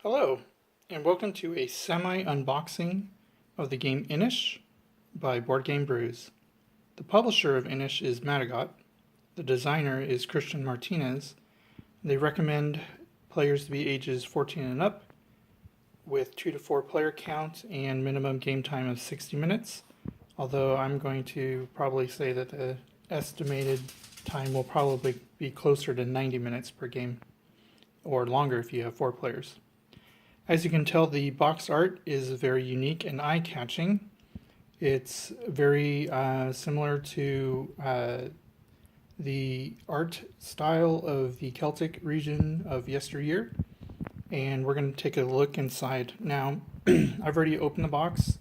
Hello, and welcome to a semi-unboxing of the game Inish by Boardgame Brews. The publisher of Inish is Madagot. The designer is Christian Martinez. They recommend players to be ages 14 and up with 2 to 4 player count and minimum game time of 60 minutes. Although I'm going to probably say that the estimated time will probably be closer to 90 minutes per game, or longer if you have 4 players. As you can tell, the box art is very unique and eye-catching. It's very similar to the art style of the Celtic region of yesteryear. And we're going to take a look inside. Now, I've already opened the box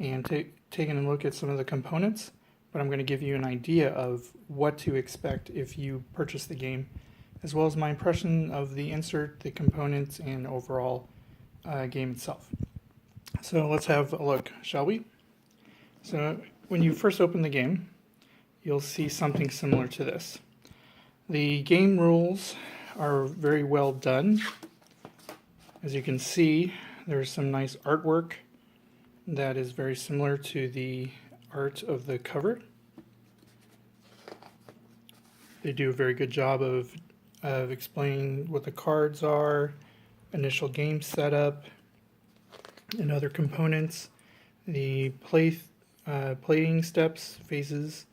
and taken a look at some of the components, but I'm going to give you an idea of what to expect if you purchase the game, as well as my impression of the insert, the components, and overall game itself. So let's have a look, shall we? So when you first open the game, you'll see something similar to this. The game rules are very well done. As you can see, there's some nice artwork that is very similar to the art of the cover. They do a very good job of explaining what the cards are, initial game setup, and other components, the playing steps, phases,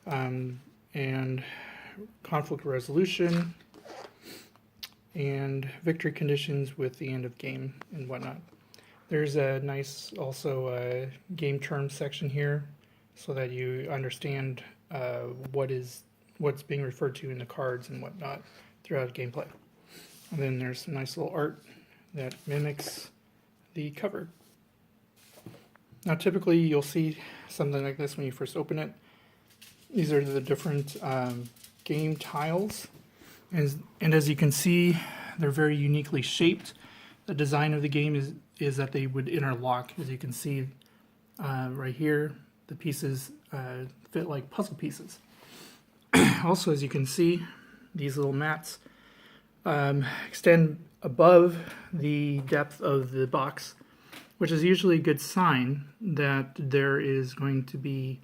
and conflict resolution, and victory conditions with the end of game and whatnot. There's a nice also game term section here so that you understand what's being referred to in the cards and whatnot throughout gameplay. And then there's some nice little art that mimics the cover. Now typically you'll see something like this when you first open it. These are the different game tiles. And as you can see, they're very uniquely shaped. The design of the game is that they would interlock. As you can see right here, the pieces fit like puzzle pieces. Also, as you can see, these little mats extend above the depth of the box, which is usually a good sign that there is going to be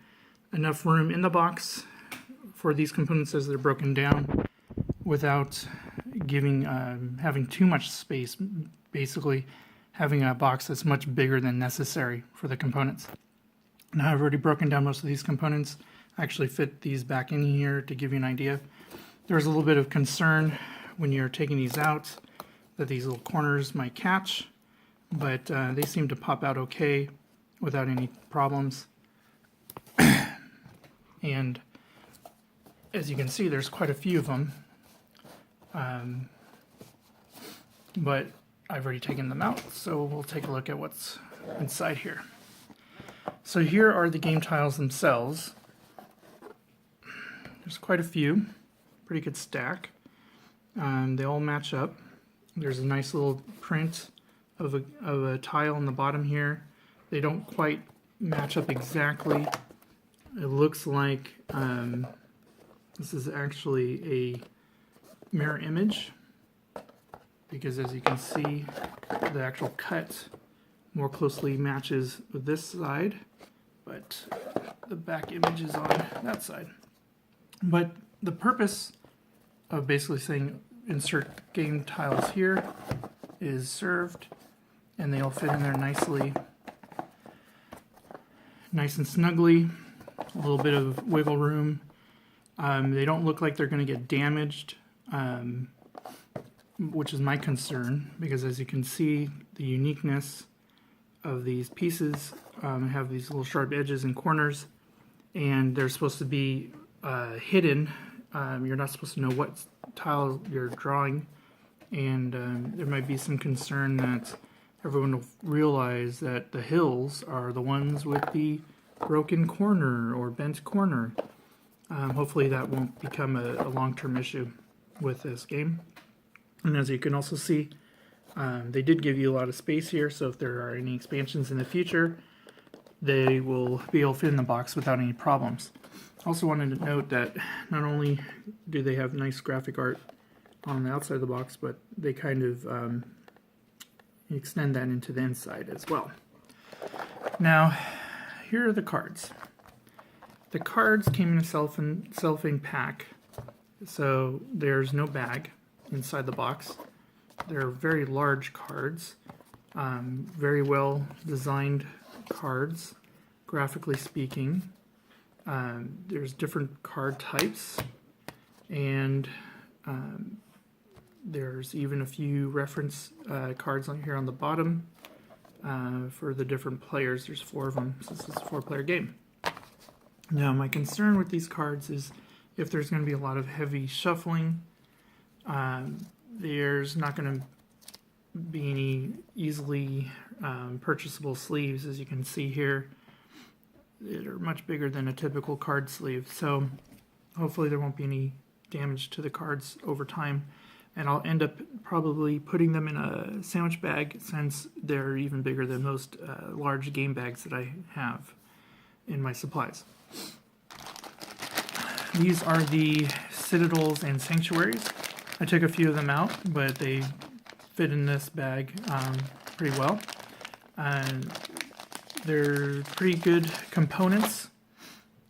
enough room in the box for these components as they're broken down without having too much space, basically having a box that's much bigger than necessary for the components. Now I've already broken down most of these components. I actually fit these back in here to give you an idea. There's a little bit of concern when you're taking these out that these little corners might catch, but they seem to pop out okay without any problems. And as you can see, there's quite a few of them, but I've already taken them out, so we'll take a look at what's inside here. So here are the game tiles themselves. There's quite a few, pretty good stack. They all match up. There's a nice little print of a tile on the bottom here. They don't quite match up exactly. It looks like this is actually a mirror image, because as you can see, the actual cut more closely matches with this side, but the back image is on that side. But the purpose of basically saying insert game tiles here is served, and they all fit in there nicely, nice and snugly, a little bit of wiggle room. They don't look like they're going to get damaged, which is my concern, because as you can see, the uniqueness of these pieces have these little sharp edges and corners, and they're supposed to be hidden. You're not supposed to know what tile you're drawing, and there might be some concern that everyone will realize that the hills are the ones with the broken corner or bent corner. Hopefully that won't become a long-term issue with this game. And as you can also see, they did give you a lot of space here, so if there are any expansions in the future, they will be able to fit in the box without any problems. Also wanted to note that not only do they have nice graphic art on the outside of the box, but they kind of you extend that into the inside as well. Now, here are the cards. The cards came in a cellophane pack, so there's no bag inside the box. They're very large cards, very well designed cards, graphically speaking. There's different card types, and there's even a few reference cards on here on the bottom for the different players. There's 4 of them, so this is a 4-player game. Now, my concern with these cards is if there's going to be a lot of heavy shuffling, there's not going to be any easily purchasable sleeves. As you can see here, they're much bigger than a typical card sleeve, so hopefully there won't be any damage to the cards over time. And I'll end up probably putting them in a sandwich bag, since they're even bigger than most large game bags that I have in my supplies. These are the Citadels and Sanctuaries. I took a few of them out, but they fit in this bag pretty well. They're pretty good components.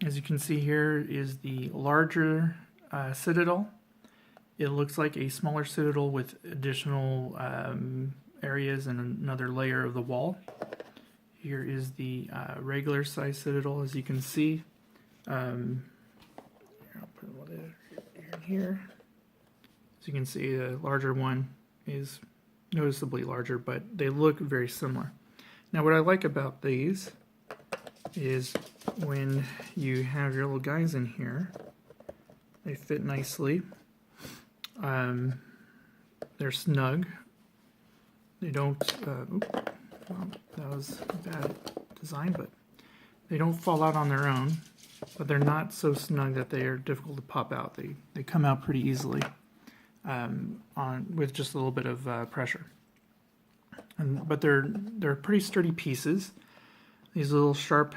As you can see, here is the larger Citadel. It looks like a smaller Citadel with additional areas and another layer of the wall. Here is the regular size Citadel, as you can see. I'll put it here. As you can see, the larger one is noticeably larger, but they look very similar. Now, what I like about these is when you have your little guys in here, they fit nicely. They're snug. They don't, well, that was a bad design, but they don't fall out on their own, but they're not so snug that they are difficult to pop out. They come out pretty easily with just a little bit of pressure. But they're pretty sturdy pieces. These little sharp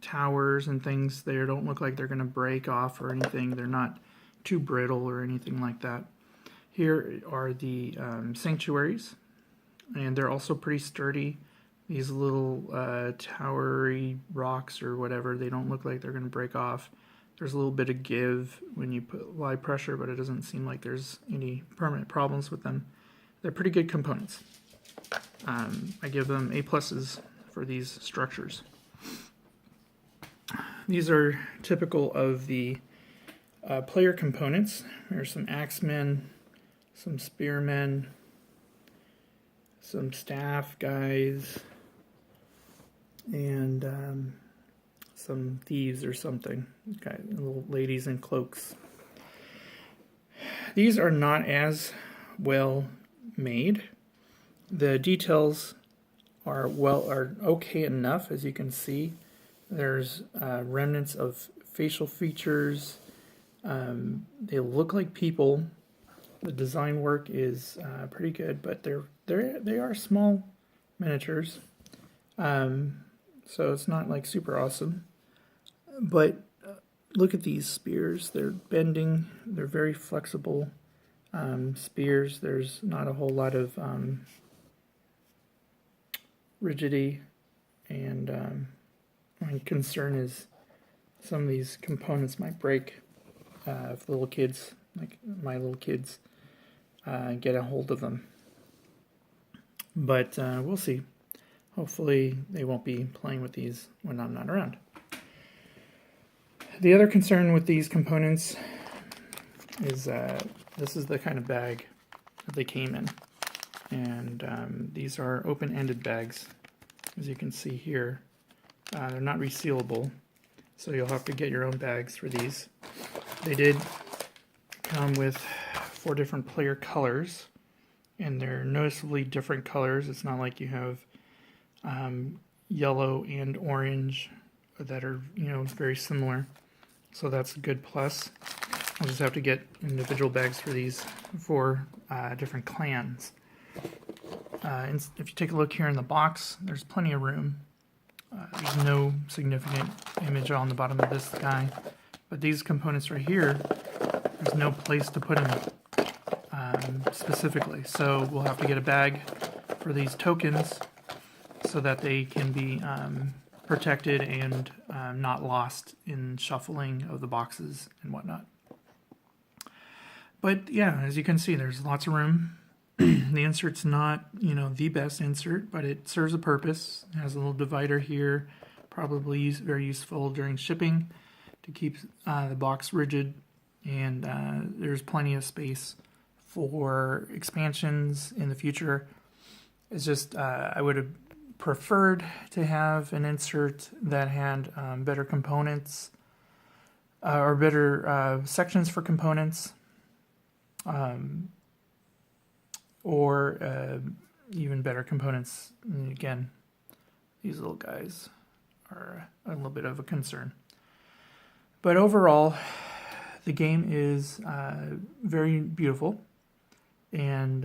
towers and things, they don't look like they're going to break off or anything. They're not too brittle or anything like that. Here are the sanctuaries, and they're also pretty sturdy. These little towery rocks or whatever, they don't look like they're going to break off. There's a little bit of give when you apply pressure, but it doesn't seem like there's any permanent problems with them. They're pretty good components. I give them A+ for these structures. These are typical of the player components. There's some axemen, some spearmen, some staff guys, and some thieves or something. Got little ladies in cloaks. These are not as well made. The details are okay enough, as you can see. There's remnants of facial features. They look like people. The design work is pretty good, but they are small miniatures, so it's not like super awesome. But look at these spears. They're bending. They're very flexible spears. There's not a whole lot of rigidity, and my concern is some of these components might break if little kids, like my little kids, get a hold of them. But we'll see. Hopefully they won't be playing with these when I'm not around. The other concern with these components is this is the kind of bag that they came in. And these are open-ended bags, as you can see here. They're not resealable, so you'll have to get your own bags for these. They did come with 4 different player colors, and they're noticeably different colors. It's not like you have yellow and orange that are, very similar. So that's a good plus. I'll just have to get individual bags for these 4 different clans. And if you take a look here in the box, there's plenty of room. There's no significant image on the bottom of this guy, but these components right here, there's no place to put them specifically. So we'll have to get a bag for these tokens so that they can be protected and not lost in shuffling of the boxes and whatnot. But yeah, as you can see, there's lots of room. The insert's not, the best insert, but it serves a purpose. It has a little divider here, probably very useful during shipping to keep the box rigid. And there's plenty of space for expansions in the future. It's just I would have preferred to have an insert that had better components or better sections for components. Or even better components. And again, these little guys are a little bit of a concern. But overall, the game is very beautiful, and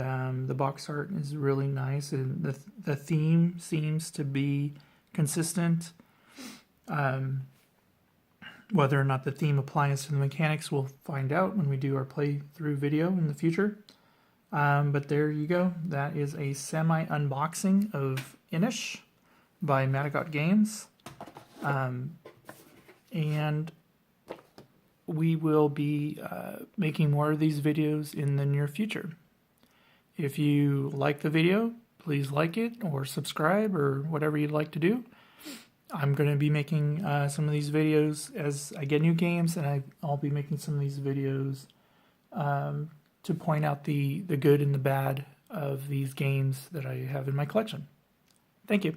the box art is really nice, and the theme seems to be consistent. Whether or not the theme applies to the mechanics, we'll find out when we do our playthrough video in the future. But there you go. That is a semi-unboxing of Inish by Madagot Games. And we will be making more of these videos in the near future. If you like the video, please like it or subscribe or whatever you'd like to do. I'm going to be making some of these videos as I get new games, and I'll be making some of these videos to point out the good and the bad of these games that I have in my collection. Thank you.